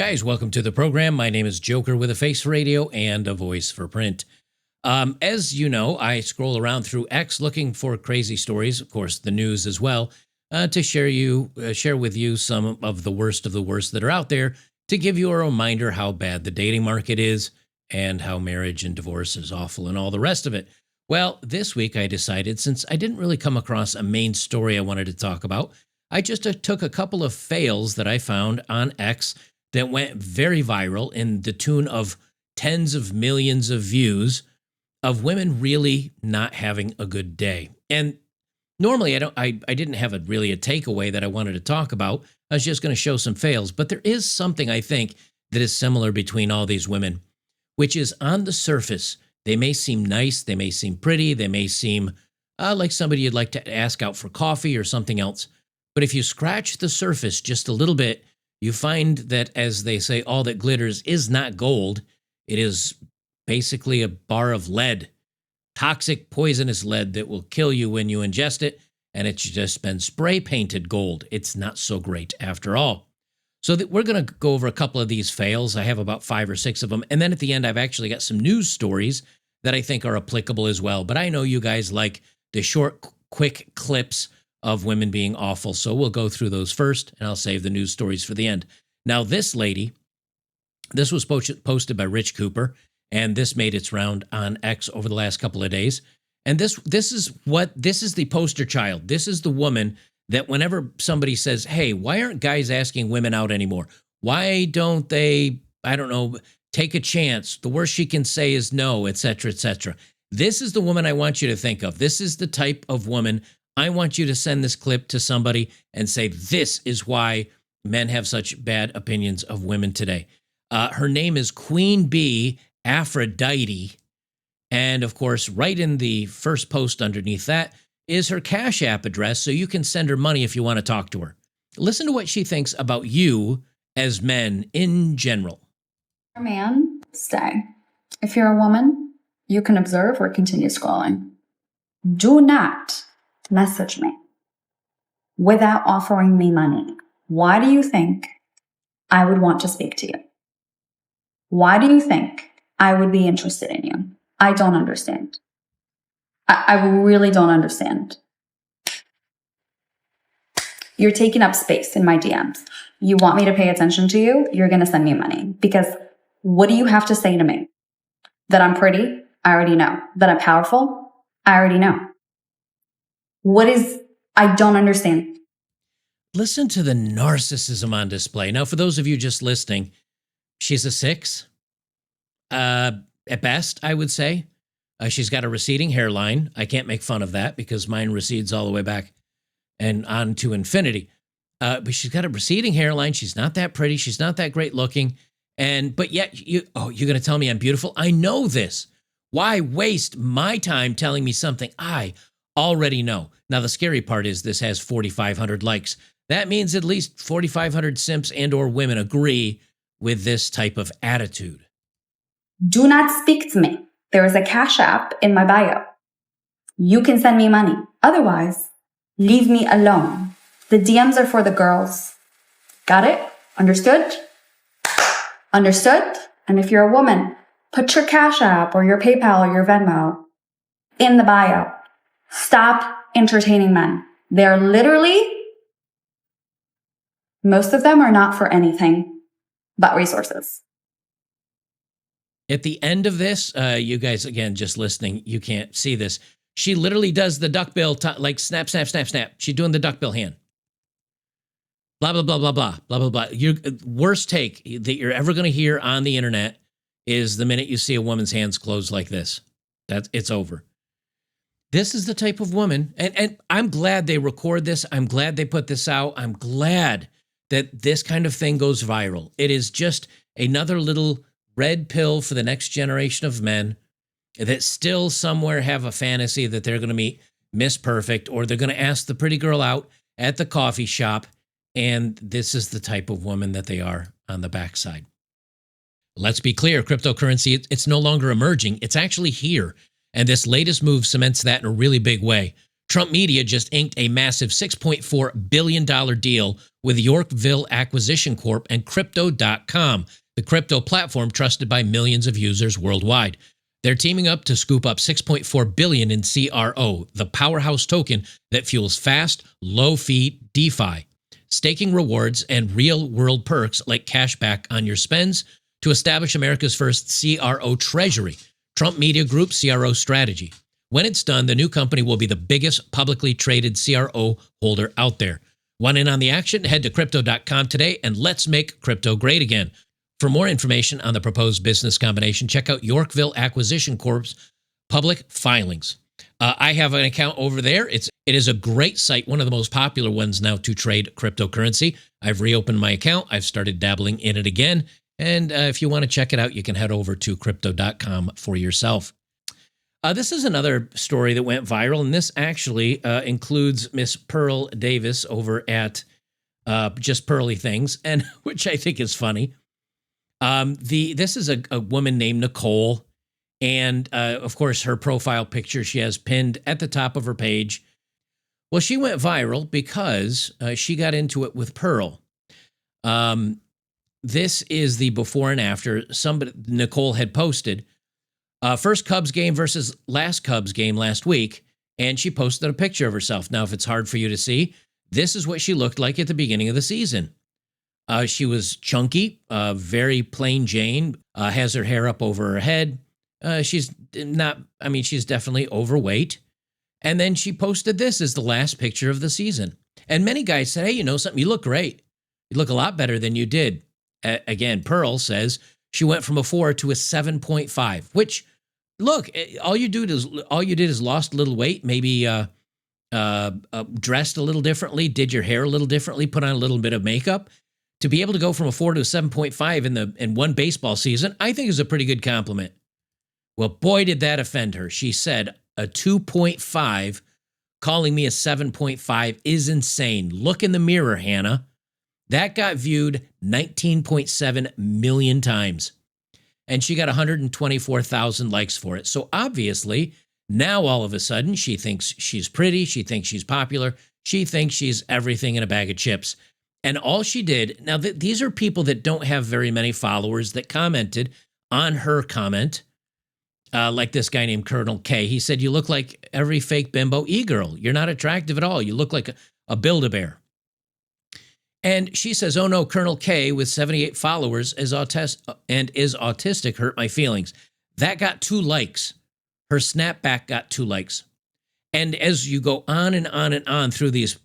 Guys, welcome to the program. My name is Joker with a face for radio and a voice for print. As you know, I scroll around through X looking for crazy stories, of course, the news as well, to share with you some of the worst that are out there, to give you a reminder how bad the dating market is and how marriage and divorce is awful and all the rest of it. Well, this week I decided, since I didn't really come across a main story I wanted to talk about, I just took a couple of fails that I found on X that went very viral in the tune of tens of millions of views of women really not having a good day. And normally I didn't have really a takeaway that I wanted to talk about. I was just going to show some fails, but there is something I think that is similar between all these women, which is on the surface, they may seem nice, they may seem pretty, they may seem like somebody you'd like to ask out for coffee or something else. But if you scratch the surface just a little bit, you find that, as they say, all that glitters is not gold. It is basically a bar of lead, toxic, poisonous lead that will kill you when you ingest it, and it's just been spray painted gold. It's not so great after all. So we're going to go over a couple of these fails. I have about 5 or 6 of them, and then at the end, I've actually got some news stories that I think are applicable as well. But I know you guys like the short, quick clips of women being awful. So we'll go through those first, and I'll save the news stories for the end. Now, this lady, this was posted by Rich Cooper, and this made its round on X over the last couple of days. And this is the poster child. This is the woman that whenever somebody says, hey, why aren't guys asking women out anymore? Why don't they, I don't know, take a chance? The worst she can say is no, etc., etc. This is the woman I want you to think of. This is the type of woman I want you to send this clip to somebody and say, this is why men have such bad opinions of women today. Her name is Queen Bee Aphrodite. And of course, right in the first post underneath that is her Cash App address, so you can send her money if you want to talk to her. Listen to what she thinks about you as men in general. If you're a man, stay. If you're a woman, you can observe or continue scrolling. Do not message me without offering me money. Why do you think I would want to speak to you? Why do you think I would be interested in you? I don't understand. I really don't understand. You're taking up space in my DMs. You want me to pay attention to you? You're going to send me money. Because what do you have to say to me? That I'm pretty? I already know. That I'm powerful? I already know. I don't understand. Listen to the narcissism on display. Now, for those of you just listening, she's a 6. At best, I would say. She's got a receding hairline. I can't make fun of that because mine recedes all the way back and on to infinity. But she's got a receding hairline. She's not that pretty. She's not that great looking. But yet, you're going to tell me I'm beautiful? I know this. Why waste my time telling me something I already know? Now, the scary part is this has 4,500 likes. That means at least 4,500 simps and or women agree with this type of attitude. Do not speak to me. There is a Cash App in my bio. You can send me money. Otherwise, leave me alone. The DMs are for the girls. Got it? Understood? Understood? And if you're a woman, put your Cash App or your PayPal or your Venmo in the bio. Stop entertaining men. They're literally, most of them are not for anything but resources. At the end of this, you guys, again, just listening, you can't see this. She literally does the duckbill, like snap, snap, snap, snap. She's doing the duckbill hand. Blah, blah, blah, blah, blah, blah, blah, blah. Your worst take that you're ever going to hear on the internet is the minute you see a woman's hands closed like this. It's over. This is the type of woman, and I'm glad they record this. I'm glad they put this out. I'm glad that this kind of thing goes viral. It is just another little red pill for the next generation of men that still somewhere have a fantasy that they're going to meet Miss Perfect, or they're going to ask the pretty girl out at the coffee shop, and this is the type of woman that they are on the backside. Let's be clear, cryptocurrency, it's no longer emerging. It's actually here. And this latest move cements that in a really big way. Trump Media just inked a massive $6.4 billion deal with Yorkville Acquisition Corp and Crypto.com, the crypto platform trusted by millions of users worldwide. They're teaming up to scoop up $6.4 billion in CRO, the powerhouse token that fuels fast, low-fee DeFi, staking rewards, and real-world perks like cashback on your spends to establish America's first CRO treasury, Trump Media Group CRO strategy. When it's done, the new company will be the biggest publicly traded CRO holder out there. Want in on the action? Head to Crypto.com today and let's make crypto great again. For more information on the proposed business combination, check out Yorkville Acquisition Corp's public filings. I have an account over there. It is a great site, one of the most popular ones now to trade cryptocurrency. I've reopened my account. I've started dabbling in it again. And if you want to check it out, you can head over to Crypto.com for yourself. This is another story that went viral, and this actually includes Miss Pearl Davis over at Just Pearly Things, and which I think is funny. This is a woman named Nicole, and of course her profile picture she has pinned at the top of her page. Well, she went viral because she got into it with Pearl. This is the before and after. Nicole had posted. First Cubs game versus last Cubs game last week, and she posted a picture of herself. Now, if it's hard for you to see, this is what she looked like at the beginning of the season. She was chunky, very plain Jane, has her hair up over her head. She's definitely overweight. And then she posted this as the last picture of the season. And many guys said, hey, you know something? You look great. You look a lot better than you did. Again, Pearl says she went from a 4 to a 7.5, which, look, all you did is lost a little weight, maybe dressed a little differently, did your hair a little differently, put on a little bit of makeup. To be able to go from a 4 to a 7.5 in one baseball season, I think is a pretty good compliment. Well, boy, did that offend her. She said a 2.5, calling me a 7.5 is insane. Look in the mirror, Hannah. That got viewed 19.7 million times. And she got 124,000 likes for it. So obviously, now all of a sudden, she thinks she's pretty. She thinks she's popular. She thinks she's everything in a bag of chips. And all she did, now these are people that don't have very many followers that commented on her comment, like this guy named Colonel K. He said, you look like every fake bimbo e-girl. You're not attractive at all. You look like a Build-A-Bear. And she says, oh no, Colonel K with 78 followers is autistic hurt my feelings. That got 2 likes. Her snapback got 2 likes. And as you go on and on and on through these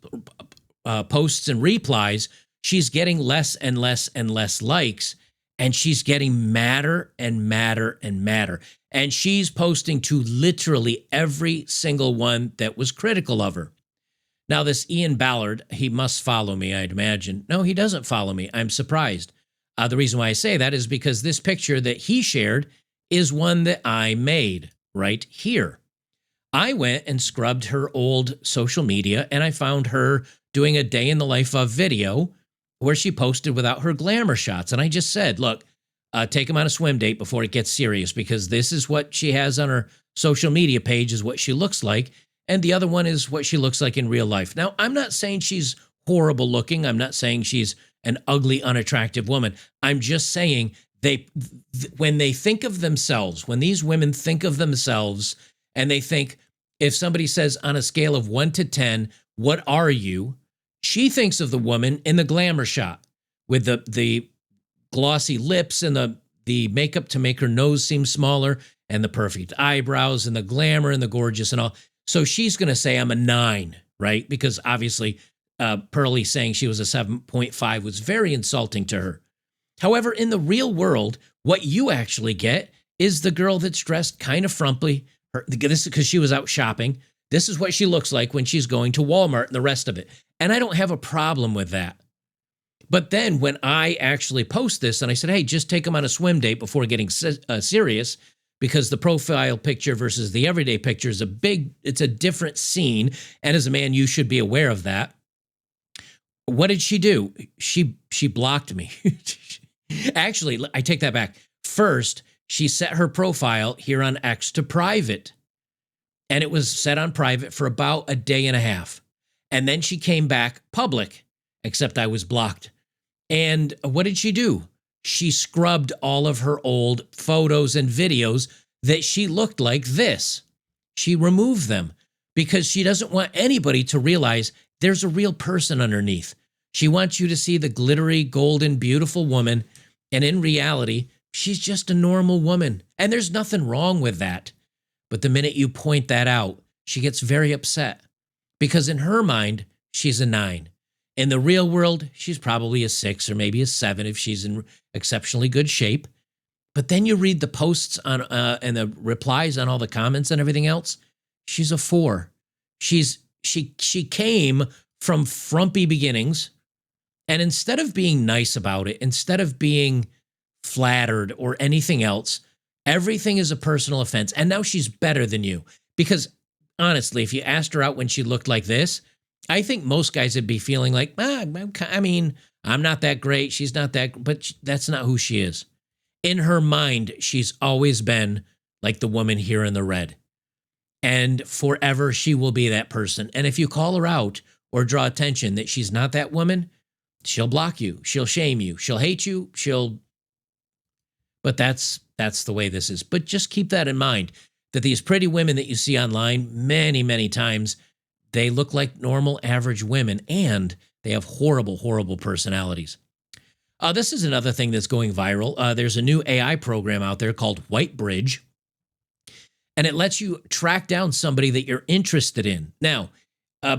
posts and replies, she's getting less and less and less likes. And she's getting madder and madder and madder. And she's posting to literally every single one that was critical of her. Now, this Ian Ballard, he must follow me, I'd imagine. No, he doesn't follow me. I'm surprised. The reason why I say that is because this picture that he shared is one that I made right here. I went and scrubbed her old social media, and I found her doing a day in the life of video where she posted without her glamour shots. And I just said, look, take them on a swim date before it gets serious, because this is what she has on her social media page is what she looks like. And the other one is what she looks like in real life. Now, I'm not saying she's horrible looking. I'm not saying she's an ugly, unattractive woman. I'm just saying when they think of themselves, when these women think of themselves and they think, if somebody says on a scale of 1 to 10, what are you? She thinks of the woman in the glamour shot with the glossy lips and the makeup to make her nose seem smaller and the perfect eyebrows and the glamour and the gorgeous and all. So she's going to say I'm a 9, right? Because obviously Pearly saying she was a 7.5 was very insulting to her. However, in the real world, what you actually get is the girl that's dressed kind of frumpy. This is because she was out shopping. This is what she looks like when she's going to Walmart and the rest of it. And I don't have a problem with that. But then when I actually post this and I said, hey, just take them on a swim date before getting serious, because the profile picture versus the everyday picture is it's a different scene. And as a man, you should be aware of that. What did she do? She blocked me. Actually, I take that back. First, she set her profile here on X to private. and it was set on private for about a day and a half. And then she came back public, except I was blocked. And what did she do? She scrubbed all of her old photos and videos that she looked like this. She removed them because she doesn't want anybody to realize there's a real person underneath. She wants you to see the glittery, golden, beautiful woman. And in reality, she's just a normal woman. And there's nothing wrong with that. But the minute you point that out, she gets very upset because in her mind, she's a 9. In the real world, she's probably a 6 or maybe a 7 if she's in exceptionally good shape. But then you read the posts on and the replies on all the comments and everything else. She's a 4. She came from frumpy beginnings, and instead of being nice about it, instead of being flattered or anything else, everything is a personal offense. And now she's better than you because honestly, if you asked her out when she looked like this, I think most guys would be feeling like, I'm not that great. She's not that, but that's not who she is. In her mind, she's always been like the woman here in the red. And forever, she will be that person. And if you call her out or draw attention that she's not that woman, she'll block you. She'll shame you. She'll hate you. But that's the way this is. But just keep that in mind, that these pretty women that you see online many, many times, they look like normal, average women, and they have horrible, horrible personalities. This is another thing that's going viral. There's a new AI program out there called Whitebridge, and it lets you track down somebody that you're interested in. Now,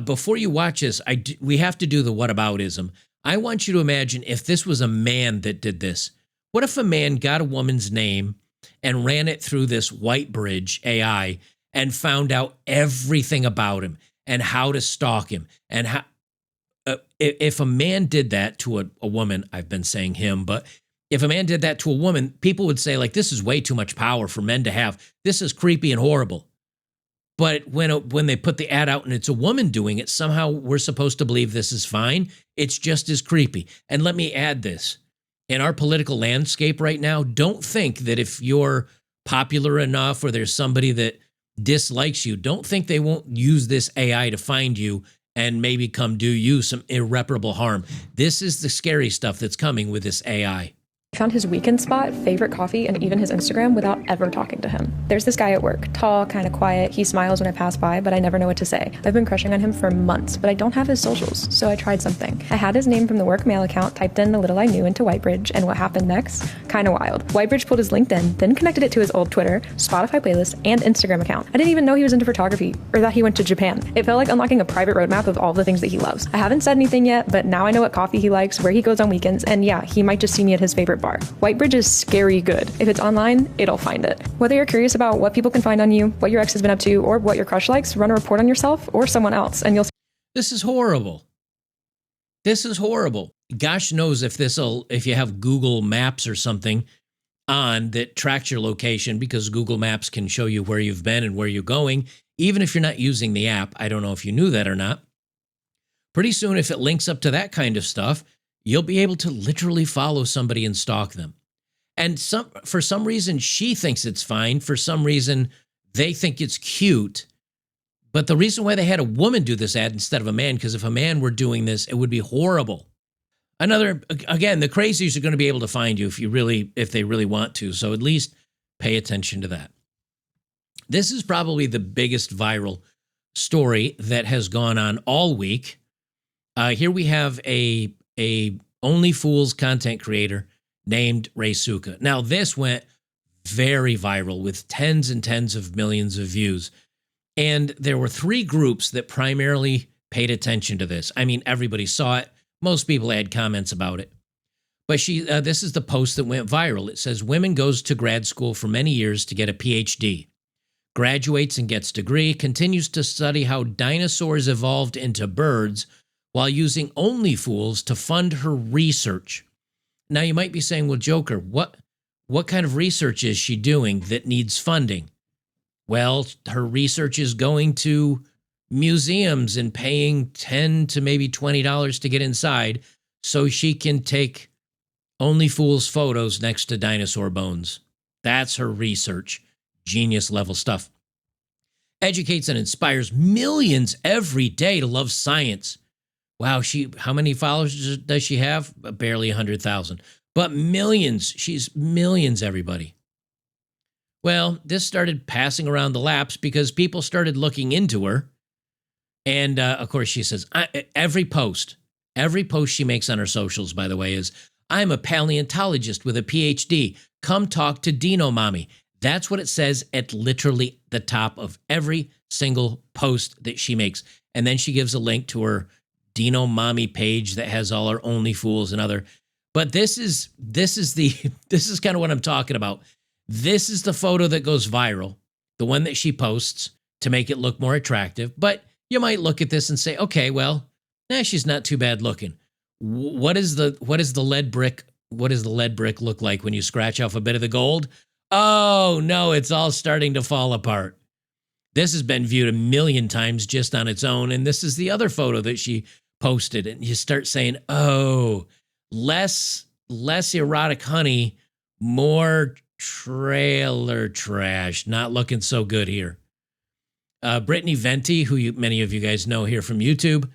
before you watch this, we have to do the whataboutism. I want you to imagine if this was a man that did this. What if a man got a woman's name and ran it through this Whitebridge AI and found out everything about him and how to stalk him and how... if a man did that to a woman, I've been saying him, but if a man did that to a woman, people would say, like, this is way too much power for men to have. This is creepy and horrible. But when they put the ad out and it's a woman doing it, somehow we're supposed to believe this is fine. It's just as creepy. And let me add this. In our political landscape right now, don't think that if you're popular enough or there's somebody that dislikes you, don't think they won't use this AI to find you and maybe come do you some irreparable harm. This is the scary stuff that's coming with this AI. I found his weekend spot, favorite coffee, and even his Instagram without ever talking to him. There's this guy at work, tall, kind of quiet. He smiles when I pass by, but I never know what to say. I've been crushing on him for months, but I don't have his socials, so I tried something. I had his name from the work mail account, typed in the little I knew into Whitebridge, and what happened next? Kind of wild. Whitebridge pulled his LinkedIn, then connected it to his old Twitter, Spotify playlist, and Instagram account. I didn't even know he was into photography, or that he went to Japan. It felt like unlocking a private roadmap of all the things that he loves. I haven't said anything yet, but now I know what coffee he likes, where he goes on weekends, and yeah, he might just see me at his favorite bar. Whitebridge is scary good. If it's online, it'll find it. Whether you're curious about what people can find on you, what your ex has been up to, or what your crush likes, run a report on yourself or someone else, and you'll see. This is horrible. This is horrible. Gosh knows if you have Google Maps or something on that tracks your location, because Google Maps can show you where you've been and where you're going, even if you're not using the app. I don't know if you knew that or not. Pretty soon, if it links up to that kind of stuff, you'll be able to literally follow somebody and stalk them. And for some reason, she thinks it's fine. For some reason, they think it's cute. But the reason why they had a woman do this ad instead of a man, because if a man were doing this, it would be horrible. Again, the crazies are going to be able to find you if they really want to. So at least pay attention to that. This is probably the biggest viral story that has gone on all week. Here we have a Only Fools content creator named Reisuka. Now, this went very viral with tens and tens of millions of views. And there were 3 groups that primarily paid attention to this. I mean, everybody saw it. Most people had comments about it. But this is the post that went viral. It says, women goes to grad school for many years to get a PhD. Graduates and gets degree, continues to study how dinosaurs evolved into birds while using Only Fools to fund her research. Now, you might be saying, well, Joker, what kind of research is she doing that needs funding? Well, her research is going to museums and paying $10 to maybe $20 to get inside so she can take Only Fools photos next to dinosaur bones. That's her research. Genius level stuff. educates and inspires millions every day to love science. Wow, how many followers does she have? Barely 100,000. But millions. She's millions, everybody. Well, this started passing around the laps because people started looking into her. And of course, she says, every post she makes on her socials, by the way, is, I'm a paleontologist with a PhD. Come talk to Dino Mommy. That's what it says at literally the top of every single post that she makes. And then she gives a link to her Dino Mommy page that has all her Only Fools and other. But this is kind of what I'm talking about. This is the photo that goes viral, the one that she posts to make it look more attractive. But you might look at this and say, okay, well, she's not too bad looking. What is the lead brick? What does the lead brick look like when you scratch off a bit of the gold? Oh no, it's all starting to fall apart. This has been viewed 1 million times just on its own. And this is the other photo that she posted. And you start saying, oh, less erotic honey, more trailer trash. Not looking so good here. Brittany Venti, who many of you guys know here from YouTube,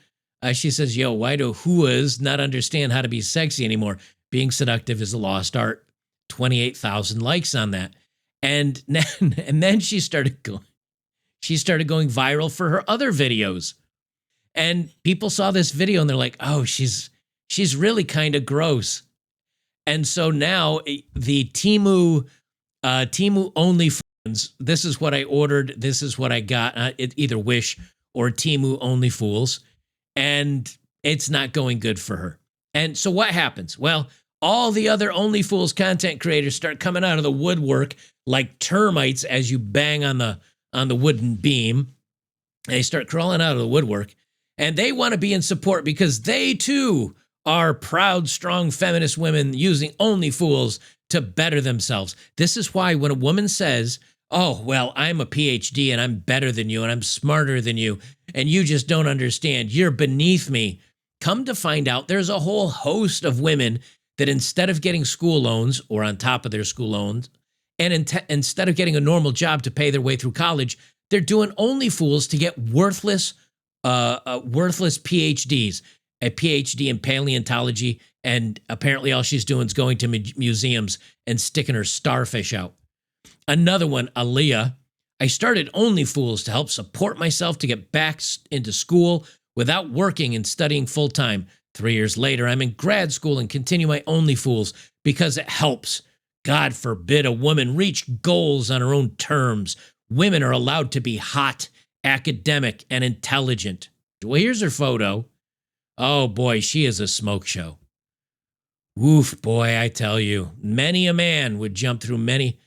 she says, yo, why do hooas not understand how to be sexy anymore? Being seductive is a lost art. 28,000 likes on that. And then she started going viral for her other videos. And people saw this video and they're like, oh, she's really kind of gross. And so now the Temu OnlyFans, this is what I ordered, this is what I got, either Wish or Temu OnlyFools, and it's not going good for her. And so what happens? Well, all the other OnlyFools content creators start coming out of the woodwork like termites as you bang on the wooden beam. They start crawling out of the woodwork, and they want to be in support because they too are proud, strong feminist women using OnlyFools to better themselves. This is why when a woman says, oh, well, I'm a PhD and I'm better than you and I'm smarter than you and you just don't understand, you're beneath me. Come to find out there's a whole host of women that instead of getting school loans or on top of their school loans, and instead of getting a normal job to pay their way through college, they're doing OnlyFools to get worthless PhDs. A PhD in paleontology, and apparently all she's doing is going to museums and sticking her starfish out. Another one, Aaliyah. I started OnlyFools to help support myself to get back into school without working and studying full time. 3 years later, I'm in grad school and continue my OnlyFools because it helps. God forbid a woman reach goals on her own terms. Women are allowed to be hot, academic, and intelligent. Well, here's her photo. Oh boy, she is a smoke show. Woof, boy, I tell you, many a man would jump through many.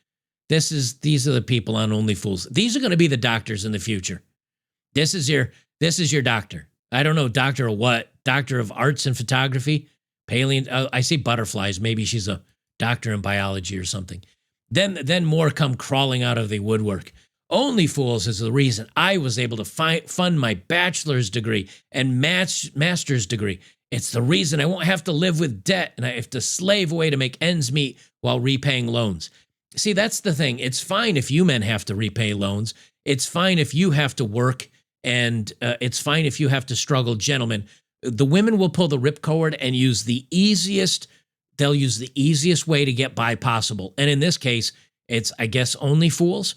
These are the people on OnlyFools. These are going to be the doctors in the future. This is your doctor. I don't know, doctor of what? Doctor of arts and photography? I see butterflies. Maybe she's a doctor in biology or something. Then more come crawling out of the woodwork. OnlyFools is the reason I was able to fund my bachelor's degree and master's degree. It's the reason I won't have to live with debt and I have to slave away to make ends meet while repaying loans. See, that's the thing. It's fine if you men have to repay loans. It's fine if you have to work, and it's fine if you have to struggle. Gentlemen, the women will pull the ripcord and use the easiest way to get by possible. And in this case, it's, I guess, OnlyFools.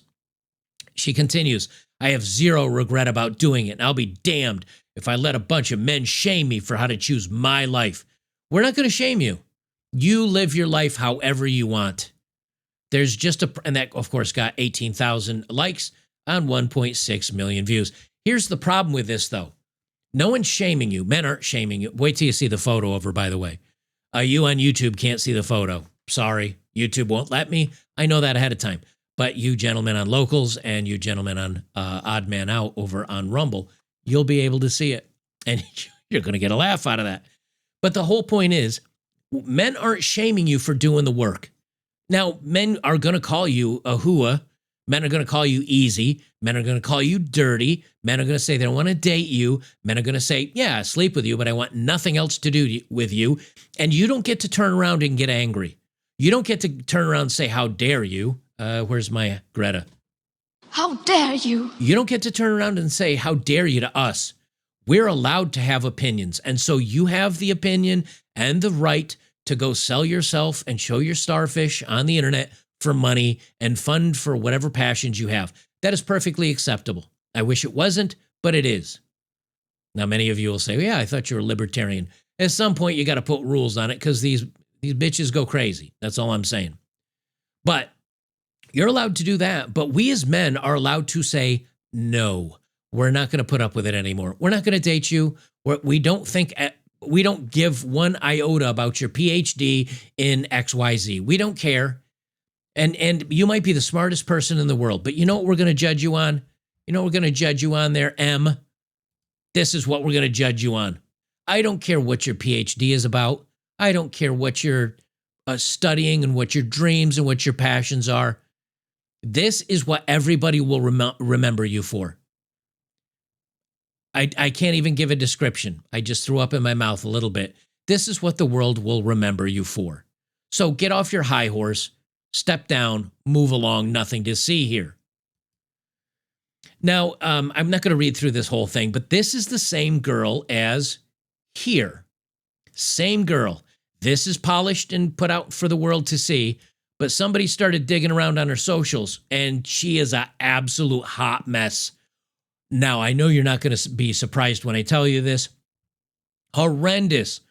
She continues, I have zero regret about doing it, and I'll be damned if I let a bunch of men shame me for how to choose my life. We're not going to shame you. You live your life however you want. There's just and that, of course, got 18,000 likes on 1.6 million views. Here's the problem with this, though. No one's shaming you. Men aren't shaming you. Wait till you see the photo of her, by the way. You on YouTube can't see the photo. Sorry, YouTube won't let me. I know that ahead of time. But you gentlemen on Locals and you gentlemen on Odd Man Out over on Rumble, you'll be able to see it. And you're going to get a laugh out of that. But the whole point is, men aren't shaming you for doing the work. Now, men are going to call you a hooah. Men are going to call you easy. Men are going to call you dirty. Men are going to say they don't want to date you. Men are going to say, yeah, I sleep with you, but I want nothing else to do with you. And you don't get to turn around and get angry. You don't get to turn around and say, how dare you? Where's my Greta? How dare you? You don't get to turn around and say, how dare you to us. We're allowed to have opinions. And so you have the opinion and the right to go sell yourself and show your starfish on the internet for money and fund for whatever passions you have. That is perfectly acceptable. I wish it wasn't, but it is. Now, many of you will say, yeah, I thought you were a libertarian. At some point, you got to put rules on it because these bitches go crazy. That's all I'm saying. But you're allowed to do that. But we as men are allowed to say, no, we're not going to put up with it anymore. We're not going to date you. We don't give one iota about your PhD in XYZ. We don't care. And you might be the smartest person in the world, but you know what we're going to judge you on? You know what we're going to judge you on there, M? This is what we're going to judge you on. I don't care what your PhD is about. I don't care what you're studying and what your dreams and what your passions are. This is what everybody will remember you for. I can't even give a description. I just threw up in my mouth a little bit. This is what the world will remember you for. So get off your high horse, step down, move along, nothing to see here. Now, I'm not going to read through this whole thing, but this is the same girl as here. Same girl. This is polished and put out for the world to see, but somebody started digging around on her socials, and she is an absolute hot mess. Now, I know you're not going to be surprised when I tell you this. Horrendous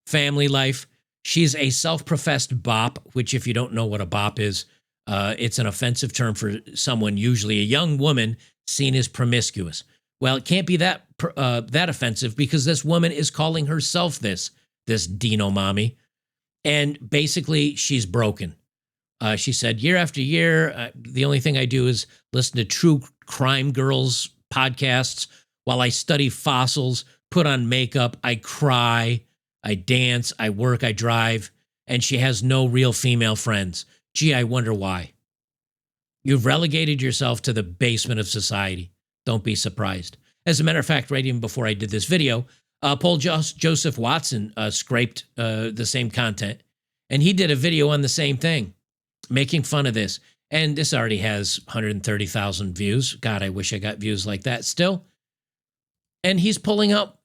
family life. She's a self-professed bop, which if you don't know what a bop is, it's an offensive term for someone, usually a young woman, seen as promiscuous. Well, it can't be that offensive because this woman is calling herself this Dino Mommy. And basically, she's broken. She said, year after year, the only thing I do is listen to true crime girls podcasts while I study fossils, put on makeup, I cry, I dance, I work, I drive, and she has no real female friends. Gee, I wonder why. You've relegated yourself to the basement of society. Don't be surprised. As a matter of fact, right even before I did this video, Paul Joseph Watson scraped the same content, and he did a video on the same thing, making fun of this. And this already has 130,000 views. God, I wish I got views like that still. And he's pulling up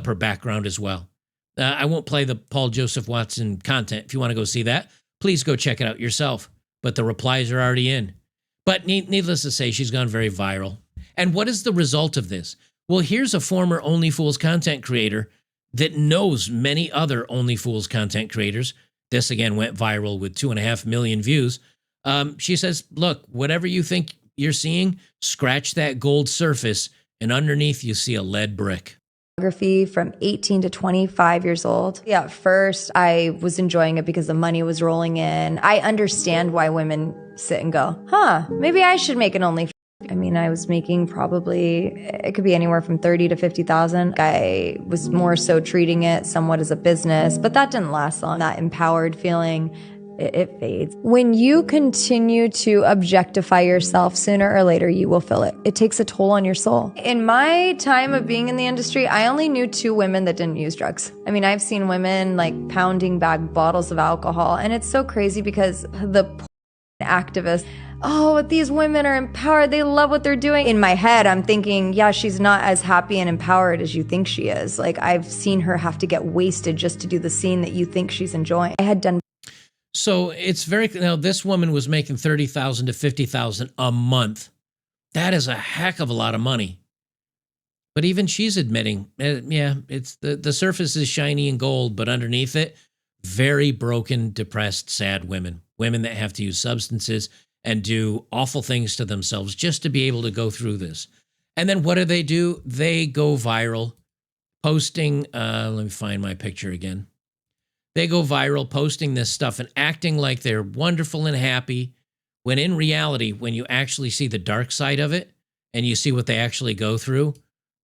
her background as well. I won't play the Paul Joseph Watson content. If you want to go see that, please go check it out yourself. But the replies are already in. But needless to say, she's gone very viral. And what is the result of this? Well, here's a former Only Fools content creator that knows many other Only Fools content creators. This, again, went viral with 2.5 million views. She says, look, whatever you think you're seeing, scratch that gold surface, and underneath you see a lead brick. From 18 to 25 years old. Yeah, at first I was enjoying it because the money was rolling in. I understand why women sit and go, maybe I should make an OnlyFans. I mean, I was making probably, it could be anywhere from 30 to 50,000. I was more so treating it somewhat as a business, but that didn't last long. That empowered feeling, it fades. When you continue to objectify yourself, sooner or later you will feel it. It takes a toll on your soul. In my time of being in the industry, I only knew 2 women that didn't use drugs. I mean, I've seen women like pounding back bottles of alcohol, and it's so crazy because the activists, oh, these women are empowered, they love what they're doing. In my head, I'm thinking, yeah, she's not as happy and empowered as you think she is. Like, I've seen her have to get wasted just to do the scene that you think she's enjoying. I had done. So it's now this woman was making 30,000 to 50,000 a month. That is a heck of a lot of money. But even she's admitting, yeah, it's the surface is shiny and gold, but underneath it, very broken, depressed, sad women that have to use substances and do awful things to themselves just to be able to go through this. And then what do? They go viral, posting, let me find my picture again. They go viral posting this stuff and acting like they're wonderful and happy, when in reality, when you actually see the dark side of it and you see what they actually go through,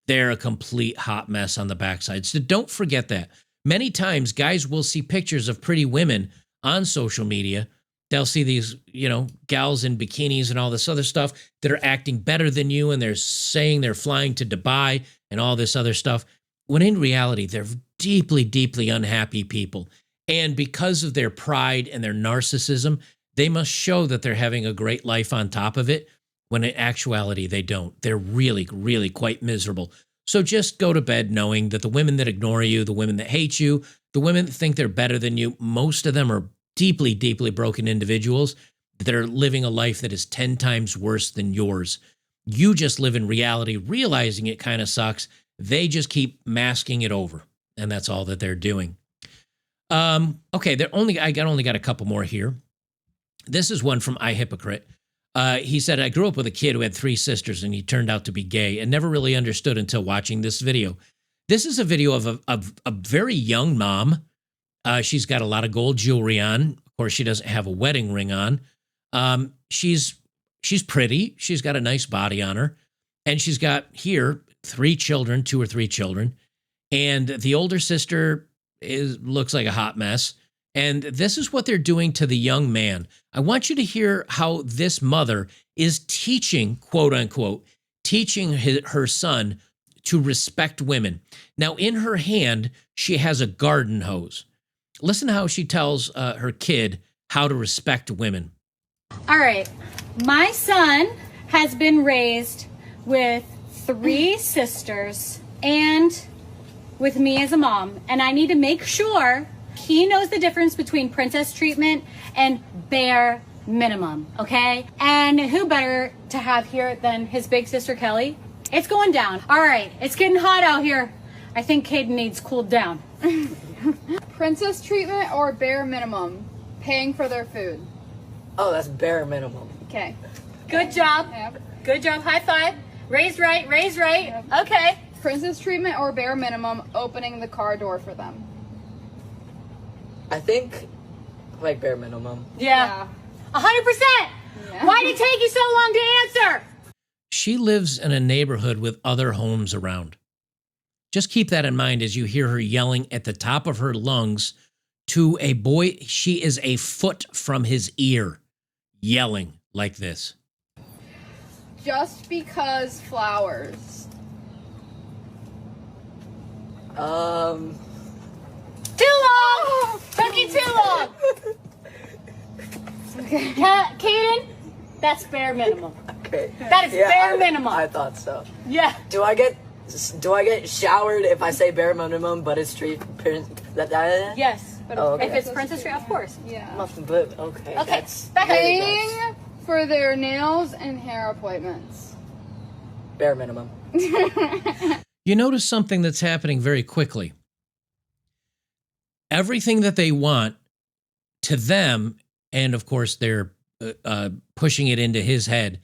they're a complete hot mess on the backside. So don't forget that. Many times, guys will see pictures of pretty women on social media. They'll see these, gals in bikinis and all this other stuff that are acting better than you, and they're saying they're flying to Dubai and all this other stuff, when in reality, they're deeply, deeply unhappy people. And because of their pride and their narcissism, they must show that they're having a great life on top of it. when in actuality they don't. They're really, really quite miserable. So just go to bed knowing that the women that ignore you, the women that hate you, the women that think they're better than you, most of them are deeply, deeply broken individuals that are living a life that is 10 times worse than yours. You just live in reality, realizing it kind of sucks. They just keep masking it over, and that's all that they're doing. Okay, I only got a couple more here. This is one from iHypocrite. He said, I grew up with a kid who had 3 sisters, and he turned out to be gay and never really understood until watching this video. This is a video of a very young mom. She's got a lot of gold jewelry on. Of course, she doesn't have a wedding ring on. She's pretty. She's got a nice body on her. And she's got here 3 children, 2 or 3 children. And the older sister looks like a hot mess. And this is what they're doing to the young man. I want you to hear how this mother is teaching, quote unquote, teaching her son to respect women. Now, in her hand, she has a garden hose. Listen to how she tells her kid how to respect women. All right. My son has been raised with 3 sisters and with me as a mom. And I need to make sure he knows the difference between princess treatment and bare minimum, okay? And who better to have here than his big sister, Kelly? It's going down. All right, it's getting hot out here. I think Caden needs cooled down. Princess treatment or bare minimum? Paying for their food. Oh, that's bare minimum. Okay. Good job. Yep. Good job. High five. Raised right, raised right. Yep. Okay. Princess treatment or bare minimum, opening the car door for them. I think like bare minimum. Yeah. 100%. Yeah. Why did it take you so long to answer? She lives in a neighborhood with other homes around. Just keep that in mind as you hear her yelling at the top of her lungs to a boy. She is a foot from his ear, yelling like this. Just because flowers. Too long! Took you too long! Okay. Caden, that's bare minimum. Okay. That is bare minimum. I thought so. Yeah. Do I get showered if I say bare minimum, but it's street that? Yes. But Oh, okay. If it's princess treatment, of course. Yeah. But okay. Okay. That's Back very Paying nice. for their nails and hair appointments. Bare minimum. You notice something that's happening very quickly. Everything that they want to them, and of course they're pushing it into his head,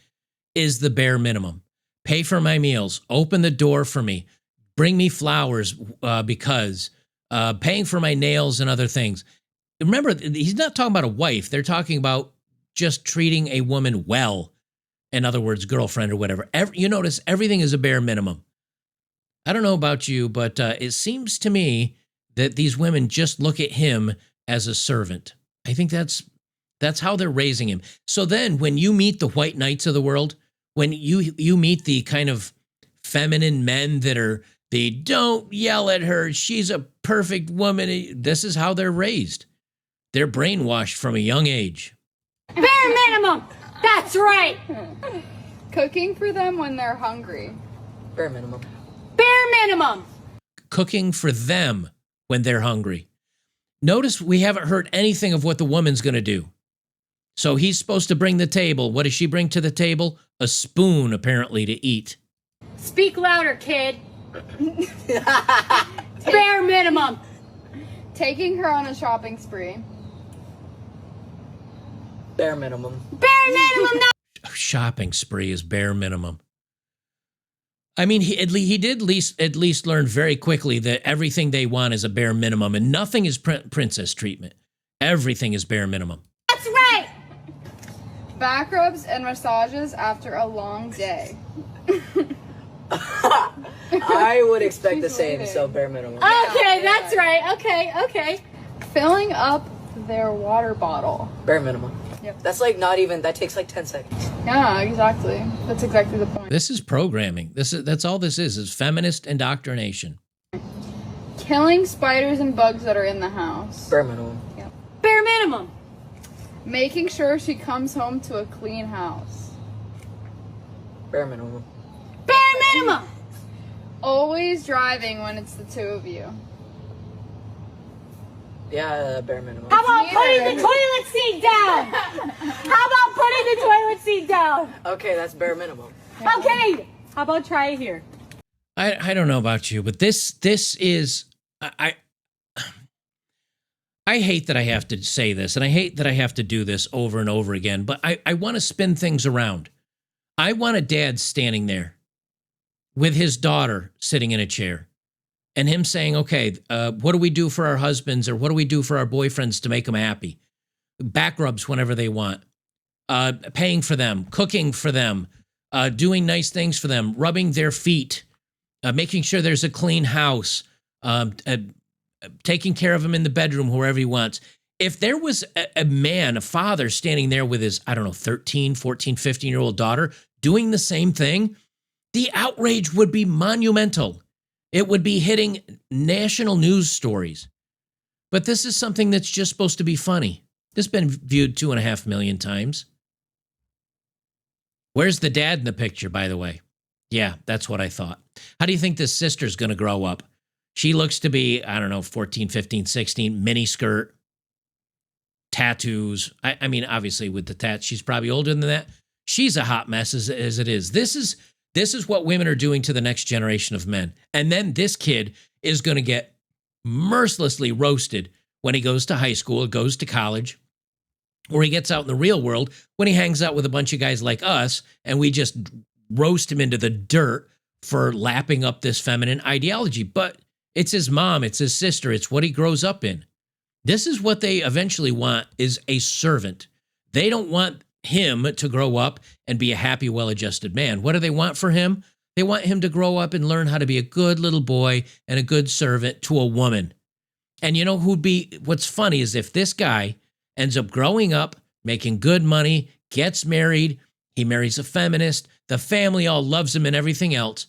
is the bare minimum. Pay for my meals, open the door for me, bring me flowers because paying for my nails and other things. Remember, he's not talking about a wife. They're talking about just treating a woman well. In other words, girlfriend or whatever. You notice everything is a bare minimum. I don't know about you, but it seems to me that these women just look at him as a servant. I think that's how they're raising him. So then when you meet the white knights of the world, when you meet the kind of feminine men they don't yell at her, she's a perfect woman. This is how they're raised. They're brainwashed from a young age. Bare minimum. That's right. Cooking for them when they're hungry. Bare minimum. Bare minimum. Cooking for them when they're hungry. Notice we haven't heard anything of what the woman's going to do. So he's supposed to bring the table. What does she bring to the table? A spoon, apparently, to eat. Speak louder, kid. Bare minimum. Taking her on a shopping spree. Bare minimum. Bare minimum. A shopping spree is bare minimum. I mean, he did at least learn very quickly that everything they want is a bare minimum, and nothing is princess treatment. Everything is bare minimum. That's right. Back rubs and massages after a long day. I would expect the same, so bare minimum. Okay, that's right. Okay. Filling up their water bottle. Bare minimum. Yep. That's like not even, that takes like 10 seconds. Yeah, exactly. That's exactly the point. This is programming. That's all this is feminist indoctrination. Killing spiders and bugs that are in the house. Bare minimum. Bare minimum. Making sure she comes home to a clean house. Bare minimum. Bare minimum. Always driving when it's the two of you. Yeah, bare minimum. How about putting the toilet seat down? How about putting the toilet seat down? Okay, that's bare minimum. Okay. How about try it here? I don't know about you, but this is I hate that I have to say this, and I hate that I have to do this over and over again, but I want to spin things around. I want a dad standing there with his daughter sitting in a chair and him saying, okay, what do we do for our husbands, or what do we do for our boyfriends to make them happy? Back rubs whenever they want, paying for them, cooking for them, doing nice things for them, rubbing their feet, making sure there's a clean house, taking care of him in the bedroom, wherever he wants. If there was a man, a father standing there with his, 13, 14, 15-year-old daughter doing the same thing, the outrage would be monumental. It would be hitting national news stories. But this is something that's just supposed to be funny. This has been viewed 2.5 million times. Where's the dad in the picture, by the way? Yeah, that's what I thought. How do you think this sister's going to grow up? She looks to be, 14, 15, 16, mini skirt, tattoos. I mean, obviously with the tats, she's probably older than that. She's a hot mess as it is. This is what women are doing to the next generation of men. And then this kid is going to get mercilessly roasted when he goes to high school, goes to college, or he gets out in the real world when he hangs out with a bunch of guys like us and we just roast him into the dirt for lapping up this feminine ideology. But it's his mom, it's his sister, it's what he grows up in. This is what they eventually want, is a servant. They don't want him to grow up and be a happy, well-adjusted man. What do they want for him? They want him to grow up and learn how to be a good little boy and a good servant to a woman. And you know what's funny is if this guy ends up growing up, making good money, gets married, he marries a feminist, the family all loves him and everything else.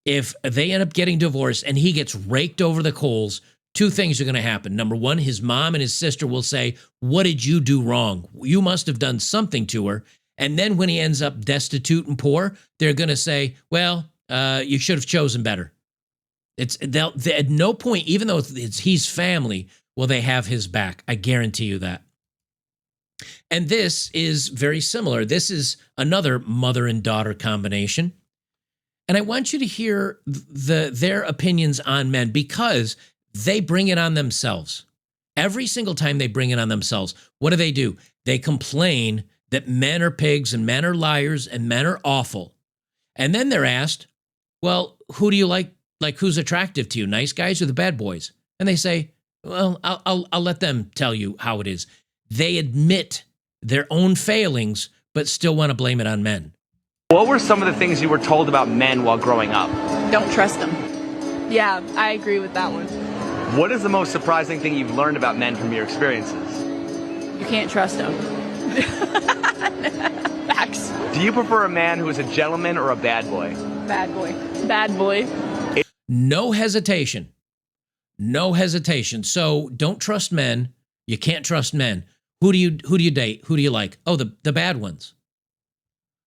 If they end up getting divorced and he gets raked over the coals, two things are going to happen. Number one, his mom and his sister will say, what did you do wrong? You must have done something to her. And then when he ends up destitute and poor, they're going to say, well, you should have chosen better. They'll at no point, even though he's family, will they have his back. I guarantee you that. And this is very similar. This is another mother and daughter combination. And I want you to hear their opinions on men, because they bring it on themselves. Every single time they bring it on themselves, what do? They complain that men are pigs and men are liars and men are awful. And then they're asked, well, who do you like? Like, who's attractive to you, nice guys or the bad boys? And they say, well, I'll let them tell you how it is. They admit their own failings, but still want to blame it on men. What were some of the things you were told about men while growing up? Don't trust them. Yeah, I agree with that one. What is the most surprising thing you've learned about men from your experiences? You can't trust them. Facts. Do you prefer a man who is a gentleman or a bad boy? Bad boy. Bad boy. No hesitation. No hesitation. So don't trust men. You can't trust men. Who do you date? Who do you like? Oh, the bad ones.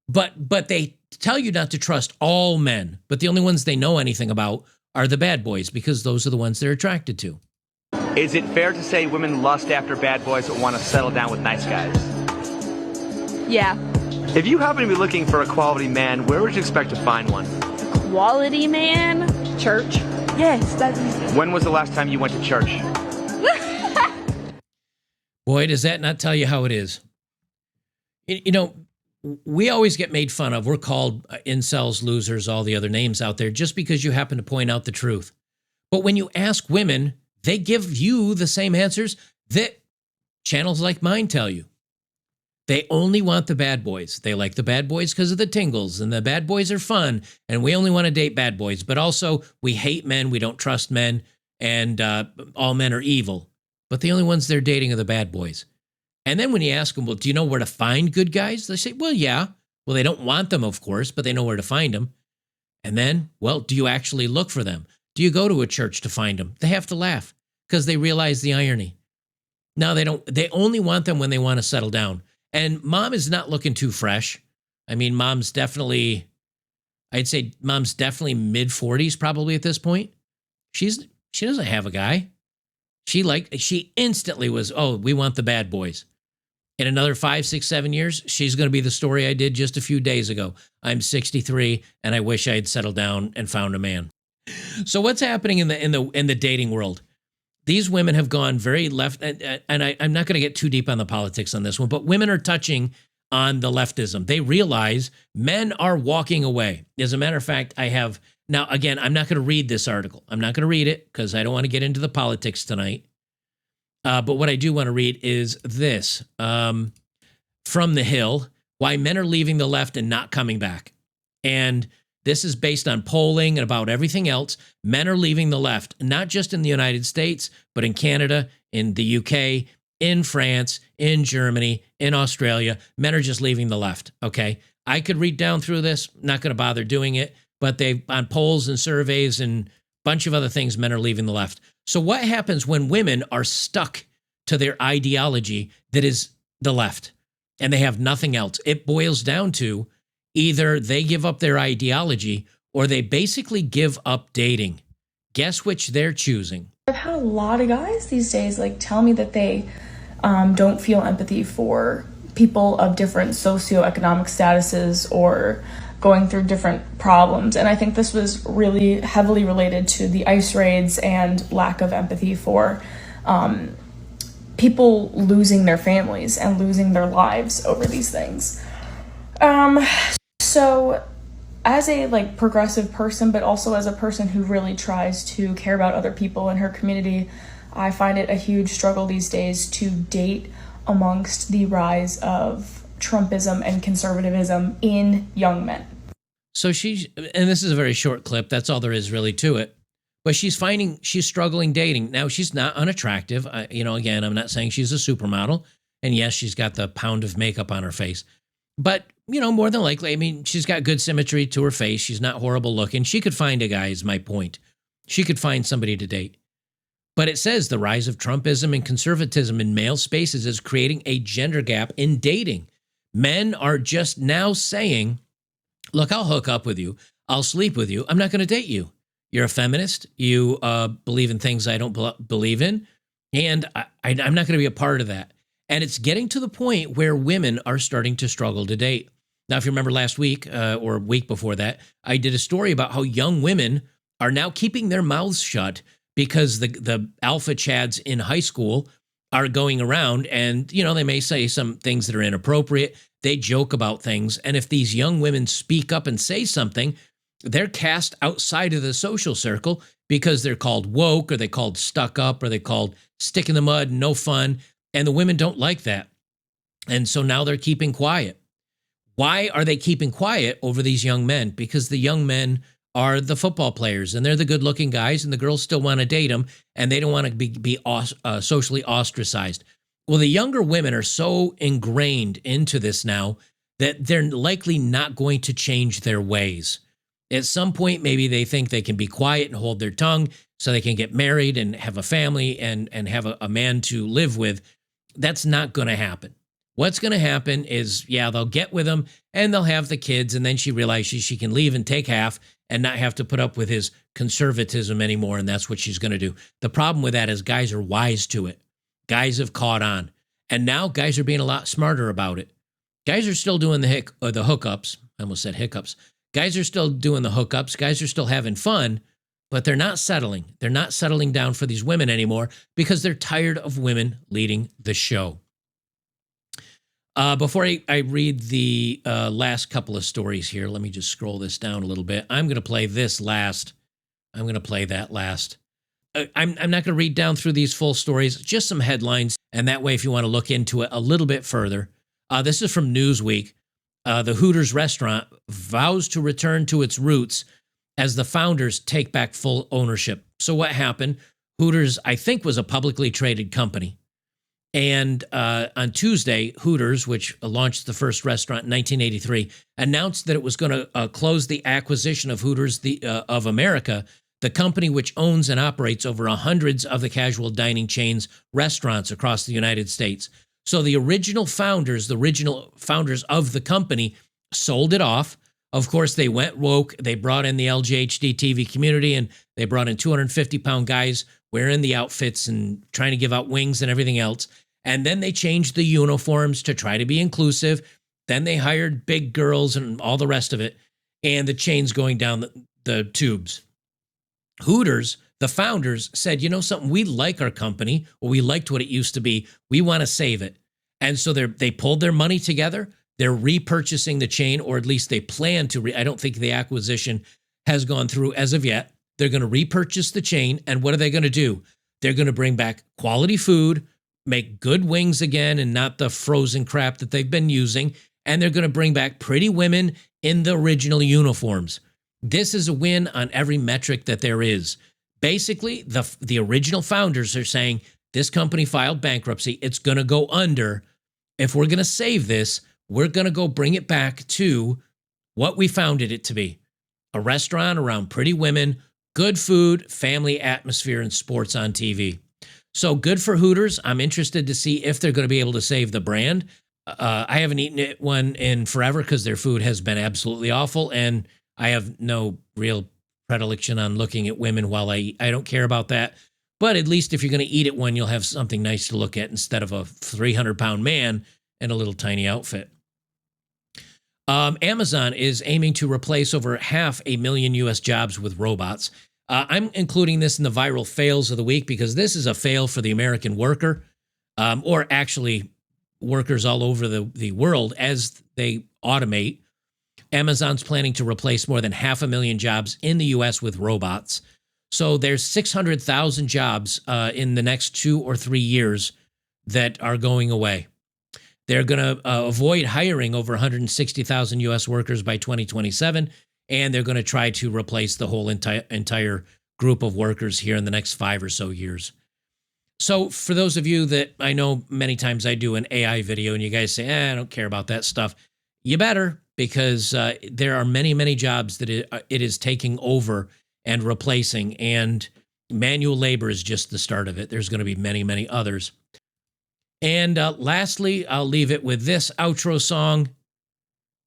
But they tell you not to trust all men, but the only ones they know anything about are the bad boys, because those are the ones they're attracted to. Is it fair to say women lust after bad boys that want to settle down with nice guys? Yeah. If you happen to be looking for a quality man, where would you expect to find one? A quality man? Church. Yes, that's easy. When was the last time you went to church? Boy, does that not tell you how it is. You know, we always get made fun of. We're called incels, losers, all the other names out there, just because you happen to point out the truth. But when you ask women, they give you the same answers that channels like mine tell you. They only want the bad boys. They like the bad boys because of the tingles, and the bad boys are fun, and we only want to date bad boys. But also, we hate men, we don't trust men, and all men are evil. But the only ones they're dating are the bad boys. And then when you ask them, well, do you know where to find good guys? They say, well, yeah. Well, they don't want them, of course, but they know where to find them. And then, well, do you actually look for them? Do you go to a church to find them? They have to laugh because they realize the irony. No, they don't. They only want them when they want to settle down. And mom is not looking too fresh. I mean, mom's definitely I'd say mom's definitely mid-40s probably at this point. She doesn't have a guy. She instantly was, oh, we want the bad boys. In another 5, 6, 7 years, she's going to be the story I did just a few days ago. I'm 63 and I wish I had settled down and found a man. So what's happening in the dating world? These women have gone very left, and I'm not going to get too deep on the politics on this one, but women are touching on the leftism. They realize men are walking away. As a matter of fact, now again, I'm not going to read this article. I'm not going to read it because I don't want to get into the politics tonight. But what I do want to read is this, from The Hill, Why Men Are Leaving the Left and Not Coming Back. And this is based on polling and about everything else. Men are leaving the left, not just in the United States, but in Canada, in the UK, in France, in Germany, in Australia. Men are just leaving the left, okay? I could read down through this, not going to bother doing it, but on polls and surveys and a bunch of other things, men are leaving the left. So what happens when women are stuck to their ideology that is the left and they have nothing else? It boils down to either they give up their ideology or they basically give up dating. Guess which they're choosing? I've had a lot of guys these days tell me that they don't feel empathy for people of different socioeconomic statuses or going through different problems. And I think this was really heavily related to the ICE raids and lack of empathy for people losing their families and losing their lives over these things. So as a progressive person, but also as a person who really tries to care about other people in her community, I find it a huge struggle these days to date amongst the rise of Trumpism and conservatism in young men. So and this is a very short clip, that's all there is really to it, but she's struggling dating. Now, she's not unattractive. Again, I'm not saying she's a supermodel, and yes, she's got the pound of makeup on her face, but more than likely, she's got good symmetry to her face. She's not horrible looking. She could find a guy, is my point. She could find somebody to date. But it says the rise of Trumpism and conservatism in male spaces is creating a gender gap in dating. Men are just now saying, look, I'll hook up with you. I'll sleep with you. I'm not going to date you. You're a feminist. You believe in things I don't believe in. And I'm not going to be a part of that. And it's getting to the point where women are starting to struggle to date. Now, if you remember last week or a week before that, I did a story about how young women are now keeping their mouths shut because the alpha chads in high school are going around and, they may say some things that are inappropriate. They joke about things. And if these young women speak up and say something, they're cast outside of the social circle because they're called woke or they're called stuck up or they're called stick in the mud, no fun. And the women don't like that. And so now they're keeping quiet. Why are they keeping quiet over these young men? Because the young men are the football players and they're the good looking guys and the girls still want to date them and they don't want to be socially ostracized. Well, the younger women are so ingrained into this now that they're likely not going to change their ways. At some point, maybe they think they can be quiet and hold their tongue so they can get married and have a family and have a man to live with. That's not going to happen. What's going to happen is, they'll get with him and they'll have the kids. And then she realizes she can leave and take half and not have to put up with his conservatism anymore. And that's what she's going to do. The problem with that is guys are wise to it. Guys have caught on. And now guys are being a lot smarter about it. Guys are still doing the hookups. I almost said hiccups. Guys are still doing the hookups. Guys are still having fun, but they're not settling. They're not settling down for these women anymore because they're tired of women leading the show. Before I read the last couple of stories here, let me just scroll this down a little bit. I'm going to play this last. I'm going to play that last. I'm not going to read down through these full stories, just some headlines. And that way, if you want to look into it a little bit further, this is from Newsweek. The Hooters restaurant vows to return to its roots as the founders take back full ownership. So what happened? Hooters, I think, was a publicly traded company. And on Tuesday, Hooters, which launched the first restaurant in 1983, announced that it was going to close the acquisition of Hooters of America, the company which owns and operates over hundreds of the casual dining chains restaurants across the United States. So the original founders of the company sold it off. Of course, they went woke. They brought in the LGHD TV community, and they brought in 250-pound guys wearing the outfits and trying to give out wings and everything else. And then they changed the uniforms to try to be inclusive. Then they hired big girls and all the rest of it. And the chain's going down the tubes. Hooters, the founders, said, you know something, we like our company, or we liked what it used to be. We want to save it. And so they pulled their money together. They're repurchasing the chain, or at least they plan to. I don't think the acquisition has gone through as of yet. They're going to repurchase the chain. And what are they going to do? They're going to bring back quality food, make good wings again and not the frozen crap that they've been using. And they're going to bring back pretty women in the original uniforms. This is a win on every metric that there is. Basically, the original founders are saying this company filed bankruptcy. It's going to go under. If we're going to save this, we're going to go bring it back to what we founded it to be. A restaurant around pretty women, good food, family atmosphere, and sports on TV. So good for Hooters. I'm interested to see if they're going to be able to save the brand. I haven't eaten one in forever because their food has been absolutely awful, and I have no real predilection on looking at women while I eat. I don't care about that. But at least if you're going to eat at one, you'll have something nice to look at instead of a 300-pound man in a little tiny outfit. Amazon is aiming to replace over 500,000 U.S. jobs with robots. I'm including this in the viral fails of the week because this is a fail for the American worker, or actually workers all over the world as they automate. Amazon's planning to replace more than 500,000 jobs in the U.S. with robots. So there's 600,000 jobs in the next 2 or 3 years that are going away. They're going to avoid hiring over 160,000 U.S. workers by 2027, and they're going to try to replace the whole entire group of workers here in the next 5 or so years. So for those of you that I know many times I do an AI video and you guys say, I don't care about that stuff, you better, because there are many, many jobs that it is taking over and replacing, and manual labor is just the start of it. There's going to be many, many others. And lastly, I'll leave it with this outro song.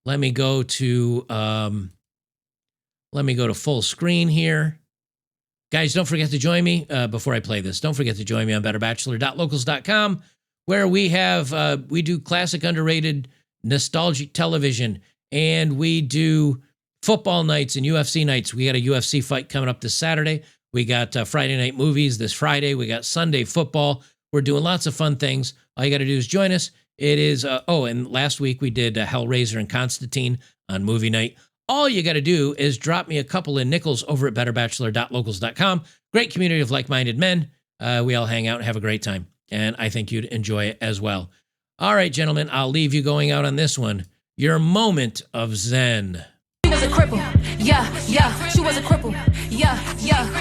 Let me go to full screen here. Guys, don't forget to join me before I play this. Don't forget to join me on betterbachelor.locals.com, where we do classic, underrated, nostalgic television, and we do football nights and UFC nights. We got a UFC fight coming up this Saturday. We got Friday night movies this Friday. We got Sunday football. We're doing lots of fun things. All you got to do is join us. It is, and last week we did Hellraiser and Constantine on movie night. All you got to do is drop me a couple of nickels over at betterbachelor.locals.com. Great community of like-minded men. We all hang out and have a great time, and I think you'd enjoy it as well. All right, gentlemen, I'll leave you going out on this one. Your moment of zen. She was a cripple, yeah, she was a cripple, yeah,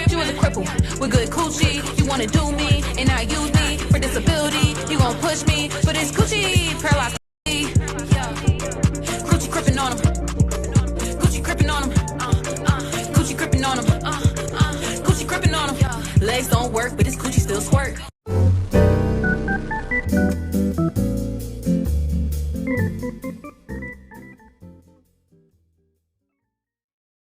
she was a cripple. With good coochie, you wanna do me, and now use me for disability. You gon' push me, but it's coochie, paralyzed, yeah. Coochie crippin' on him, coochie crippin' on him, coochie crippin' on him, coochie crippin' on him. Legs don't work, but this coochie still squirt.